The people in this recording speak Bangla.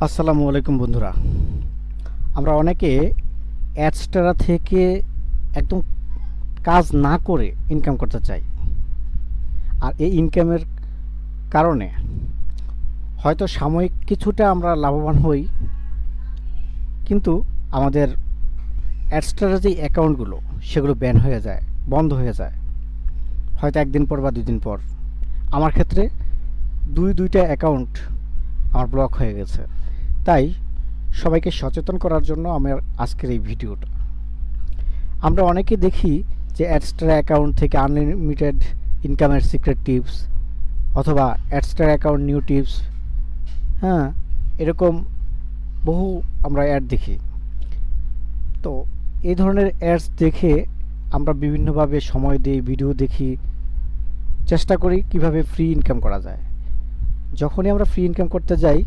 আসসালামু আলাইকুম বন্ধুরা। আমরা অনেকে অ্যাডস্টারা থেকে একদম কাজ না করে ইনকাম করতে চাই। আর এই ইনকামের কারণে হয়তো সাময়িক কিছুটা আমরা লাভবান হই, কিন্তু আমাদের অ্যাডস্টারা যে অ্যাকাউন্টগুলো সেগুলো ব্যান হয়ে যায়, বন্ধ হয়ে যায়, হয়তো একদিন পর বা 2 দিন পর। আমার ক্ষেত্রে দুইটা অ্যাকাউন্ট আমার ব্লক হয়ে গেছে। তাই সবাইকে সচেতন করার জন্য আমার আজকের এই ভিডিওটা। আমরা অনেকে দেখি যে অ্যাডস্টার অ্যাকাউন্ট থেকে আনলিমিটেড ইনকামের সিক্রেট টিপস অথবা অ্যাডস্টার অ্যাকাউন্ট নিউ টিপস, হ্যাঁ, এরকম বহু আমরা অ্যাড দেখি। তো এই ধরনের অ্যাডস দেখে আমরা বিভিন্নভাবে সময় দিই, ভিডিও দেখি, চেষ্টা করি কিভাবে ফ্রি ইনকাম করা যায়। যখনই আমরা ফ্রি ইনকাম করতে যাই